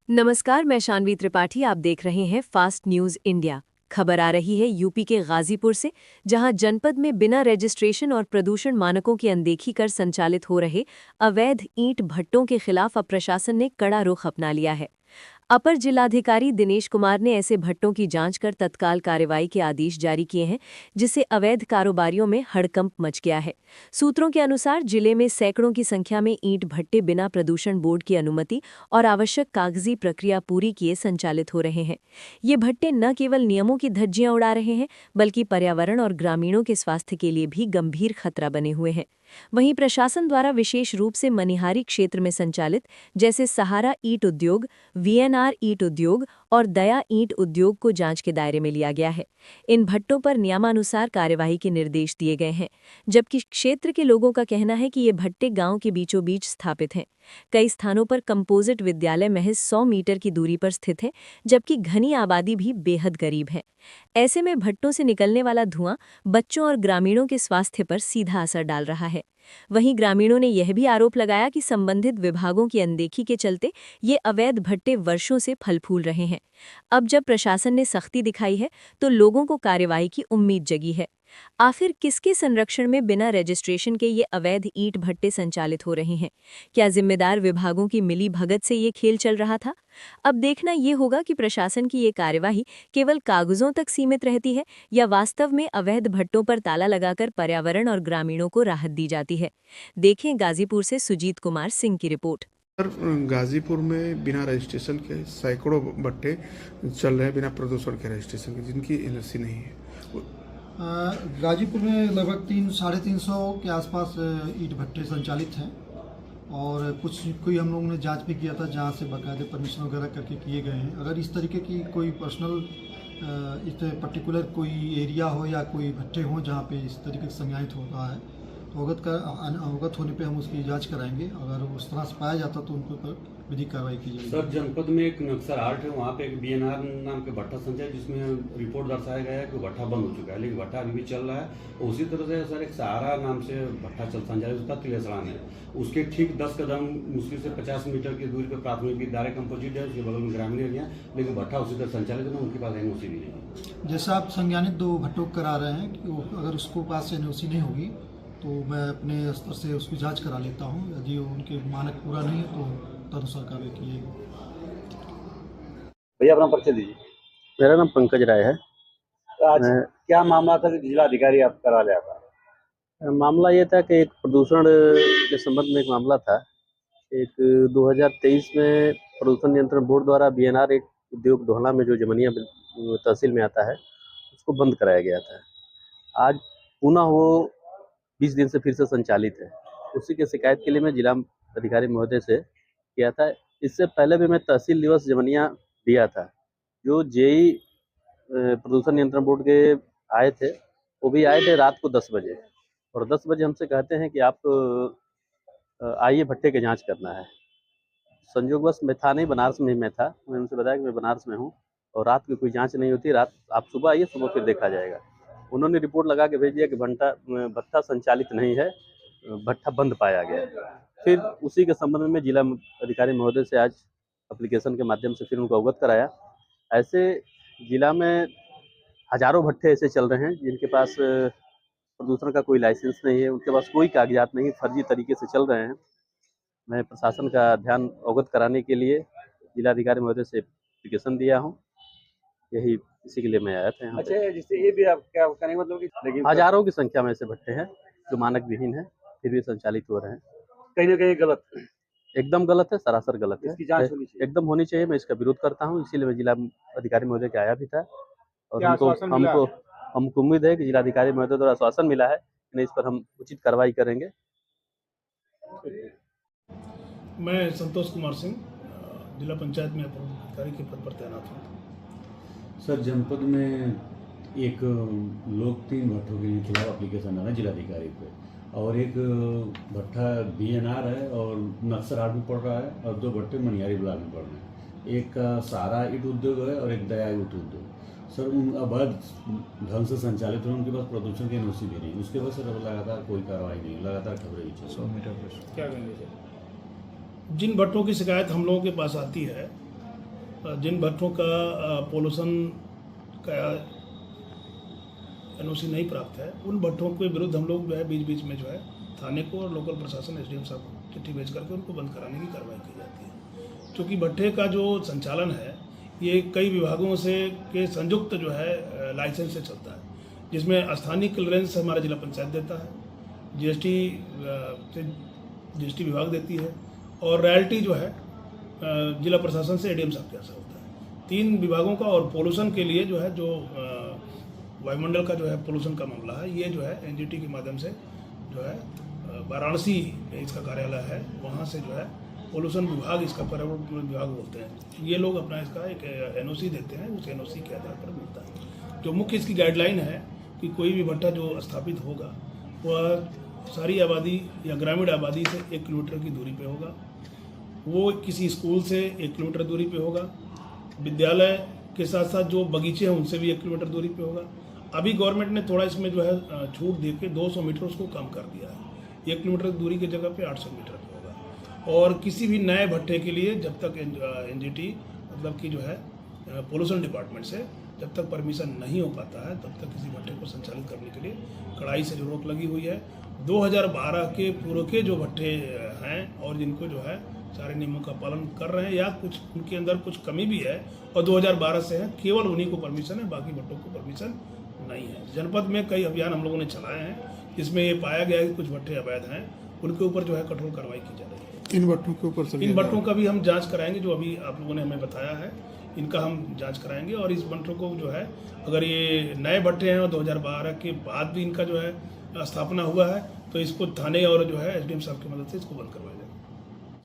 नमस्कार, मैं शानवी त्रिपाठी। आप देख रहे हैं फास्ट न्यूज इंडिया। खबर आ रही है यूपी के गाजीपुर से, जहां जनपद में बिना रजिस्ट्रेशन और प्रदूषण मानकों की अनदेखी कर संचालित हो रहे अवैध ईंट भट्टों के खिलाफ अब प्रशासन ने कड़ा रुख अपना लिया है। अपर जिलाधिकारी दिनेश कुमार ने ऐसे भट्टों की जांच कर तत्काल कार्रवाई के आदेश जारी किए हैं, जिससे अवैध कारोबारियों में हड़कंप मच गया है। सूत्रों के अनुसार जिले में सैकड़ों की संख्या में ईंट भट्टे बिना प्रदूषण बोर्ड की अनुमति और आवश्यक कागजी प्रक्रिया पूरी किए संचालित हो रहे हैं। ये भट्टे न केवल नियमों की धज्जियां उड़ा रहे हैं, बल्कि पर्यावरण और ग्रामीणों के स्वास्थ्य के लिए भी गंभीर खतरा बने हुए हैं। वहीं प्रशासन द्वारा विशेष रूप से मनिहारी क्षेत्र में संचालित जैसे सहारा ईंट उद्योग, वीएनआर ईंट उद्योग और दया ईंट उद्योग को जांच के दायरे में लिया गया है। इन भट्टों पर नियमानुसार कार्यवाही के निर्देश दिए गए हैं, जबकि क्षेत्र के लोगों का कहना है कि ये भट्टे गांव के बीचों बीच स्थापित हैं। कई स्थानों पर कंपोजिट विद्यालय महज 100 मीटर की दूरी पर स्थित है, जबकि घनी आबादी भी बेहद गरीब है। ऐसे में भट्टों से निकलने वाला धुआं बच्चों और ग्रामीणों के स्वास्थ्य पर सीधा असर डाल रहा है। वहीं ग्रामीणों ने यह भी आरोप लगाया कि संबंधित विभागों की अनदेखी के चलते ये अवैध भट्टे वर्षों से फल फूल रहे हैं। अब जब प्रशासन ने सख्ती दिखाई है, तो लोगों को कार्रवाई की उम्मीद जगी है। आखिर किसके संरक्षण में बिना रजिस्ट्रेशन के ये अवैध ईंट भट्टे संचालित हो रहे हैं? क्या जिम्मेदार विभागों की मिली भगत से ये खेल चल रहा था? अब देखना ये होगा कि प्रशासन की ये कार्यवाही केवल कागजों तक सीमित रहती है या वास्तव में अवैध भट्टों पर ताला लगाकर पर्यावरण और ग्रामीणों को राहत दी जाती है। देखें गाजीपुर से सुजीत कुमार सिंह की रिपोर्ट। सर, गाजीपुर में बिना रजिस्ट्रेशन के सैकड़ों भट्टे चल रहे हैं, बिना प्रदूषण के रजिस्ट्रेशन के, जिनकी एलएलसी नहीं है। गाजीपुर में लगभग 300-350 के आसपास ईंट भट्टे संचालित हैं और कोई हम लोगों ने जांच भी किया था, जहां से बाकायदे परमिशन वगैरह करके किए गए हैं। अगर इस तरीके की कोई पर्सनल इस पर्टिकुलर कोई एरिया हो या कोई भट्टे हों जहां पे इस तरीके से संज्ञानित हो रहा है, तो अवगत होने पे हम उसकी जांच कराएंगे। अगर उस तरह से पाया जाता तो उनके ऊपर विधिक कार्रवाई की जाएगी। सर, जनपद में एक नक्सर हाट है, वहाँ पे एक बीएनआर नाम के भट्टा संचय, जिसमें रिपोर्ट दर्शाया गया है कि भट्टा बंद हो चुका है, लेकिन भट्टा अभी भी चल रहा है। उसी तरह से सर एक सहारा नाम से भट्टा चल संचालित, उसका तिलेसरान है। उसके ठीक 10 कदम मुश्किल से 50 मीटर की दूरी पर प्राथमिक विद्यालय कंपोजिट है, उसके बगल में ग्रामीण एरिया, लेकिन भट्टा उसी तरह संचालित है, उनके पास एनओसी भी नहीं है। जैसा आप संज्ञानित 2 भट्टों को करा रहे हैं कि अगर उसको पास एनओसी नहीं होगी तो मैं अपने स्तर से उसकी जांच करा लेता हूं। यदि उनके मानक पूरा नहीं है तो तदनुसार कार्रवाई की जाएगी। भैया अपना परिचय दीजिए। मेरा नाम पंकज राय है। आज क्या मामला था कि जिलाधिकारी आप करा लिया था? मामला ये था कि एक प्रदूषण के संबंध में एक मामला था। एक 2023 में प्रदूषण नियंत्रण बोर्ड द्वारा बीएनआर एक उद्योग ढोला में जो जमनिया तहसील में आता है, उसको बंद कराया गया था। आज पुनः वो 20 दिन से फिर से संचालित है। उसी के शिकायत के लिए मैं जिला अधिकारी महोदय से किया था। इससे पहले भी मैं तहसील दिवस जमनिया दिया था। जो जेई प्रदूषण नियंत्रण बोर्ड के आए थे, वो भी आए थे रात को 10 बजे, और 10 बजे हमसे कहते हैं कि आप आइए भट्टे की जांच करना है। संयोगवश मैं था नहीं, बनारस में ही मैं था। मैं उनसे बताया कि मैं बनारस में हूँ और रात की कोई जांच नहीं होती, रात आप सुबह आइए, सुबह फिर देखा जाएगा। उन्होंने रिपोर्ट लगा के भेज दिया कि भट्टा संचालित नहीं है, भट्टा बंद पाया गया। फिर उसी के संबंध में जिला अधिकारी महोदय से आज एप्लीकेशन के माध्यम से फिर उनको अवगत कराया। ऐसे जिला में हजारों भट्टे ऐसे चल रहे हैं जिनके पास प्रदूषण का कोई लाइसेंस नहीं है, उनके पास कोई कागजात नहीं, फर्जी तरीके से चल रहे हैं। मैं प्रशासन का ध्यान अवगत कराने के लिए जिलाधिकारी महोदय से एप्लीकेशन दिया हूँ। यही इसी के लिए मैं आया था यहाँ। अच्छा, जिससे ये भी आप क्या कहने का मतलब कि लेकिन हजारों की संख्या में ऐसे भट्टे हैं जो मानक विहीन है, फिर भी संचालित हो रहे हैं। कहीं ना कहीं गलत है। एकदम गलत है, सरासर गलत है। इसकी जांच होनी चाहिए। एकदम होनी चाहिए। मैं इसका विरोध करता हूँ, इसीलिए मैं जिला अधिकारी महोदय के आया भी था। और हमको उम्मीद है कि जिलाधिकारी महोदय द्वारा आश्वासन मिला है कि इस पर हम उचित कार्रवाई करेंगे। मैं संतोष कुमार सिंह, जिला पंचायत में अधिकारी के पद पर तैनात हूँ। सर, जनपद में एक लोग 3 भट्टों के खिलाफ एप्लीकेशन आना जिलाधिकारी पे, और एक भट्टा बीएनआर है और नक्सर हाट में पड़ रहा है, और 2 भट्टे मनिहारी ब्लॉक में पड़ रहे हैं। एक का सहारा ईंट उद्योग है और एक दया ईंट उद्योग। सर, उन अवैध ढंग से संचालित है, उनके पास प्रदूषण की एनओसी भी नहीं, उसके बाद सर लगातार कोई कार्रवाई नहीं, लगातार खबरें 100 मीटर पर। क्या कहेंगे सर? जिन भट्टों की शिकायत हम लोगों के पास आती है जिन भट्टों का पोल्यूशन का एनओसी नहीं प्राप्त है, उन भट्टों के विरुद्ध हम लोग जो है बीच बीच में जो है थाने को और लोकल प्रशासन एसडीएम साहब को चिट्ठी भेज करके उनको बंद कराने की कार्रवाई की जाती है। क्योंकि भट्टे का जो संचालन है ये कई विभागों से के संयुक्त जो है लाइसेंस से चलता है, जिसमें स्थानीय क्लियरेंस हमारा जिला पंचायत देता है, जीएसटी विभाग देती है, और रॉयल्टी जो है जिला प्रशासन से एडीएम साहब के यहाँ से होता है। 3 विभागों का। और पोल्यूशन के लिए जो है जो वायुमंडल का जो है पोल्यूशन का मामला है, ये जो है एनजीटी के माध्यम से जो है वाराणसी इसका कार्यालय है, वहाँ से जो है पोल्यूशन विभाग, इसका पर्यावरण विभाग बोलते हैं, ये लोग अपना इसका एक एनओसी देते हैं, उस एनओसी के आधार पर मिलता है। जो मुख्य इसकी गाइडलाइन है कि कोई भी भट्टा जो स्थापित होगा वह सारी आबादी या ग्रामीण आबादी से 1 किलोमीटर की दूरी पे होगा, वो किसी स्कूल से 1 किलोमीटर दूरी पे होगा, विद्यालय के साथ साथ जो बगीचे हैं उनसे भी 1 किलोमीटर दूरी पे होगा। अभी गवर्नमेंट ने थोड़ा इसमें जो है छूट दे के 200 मीटर उसको कम कर दिया है, 1 किलोमीटर दूरी की जगह पे 800 मीटर पे होगा। और किसी भी नए भट्टे के लिए जब तक एनजीटी मतलब कि जो है पोल्यूशन डिपार्टमेंट से जब तक परमिशन नहीं हो पाता है, तब तक किसी भट्टे को संचालित करने के लिए कड़ाई से जो रोक लगी हुई है। 2012 के पूर्व के जो भट्टे हैं और जिनको जो है सारे नियमों का पालन कर रहे हैं या कुछ उनके अंदर कुछ कमी भी है और 2012 से है, केवल उन्हीं को परमिशन है, बाकी भट्टों को परमिशन नहीं है। जनपद में कई अभियान हम लोगों ने चलाए हैं, जिसमें ये पाया गया है कि कुछ भट्टे अवैध हैं, उनके ऊपर जो है कठोर कार्रवाई की जा रही है। इन भट्टों के ऊपर इन भट्टों का भी हम जांच कराएंगे, जो अभी आप लोगों ने हमें बताया है, इनका हम जांच कराएंगे। और इस भट्टों को जो है अगर ये नए भट्टे हैं और 2012 के बाद भी इनका जो है स्थापना हुआ है, तो इसको थाने और जो है एसडीएम साहब की मदद से इसको बंद करवाया जाए।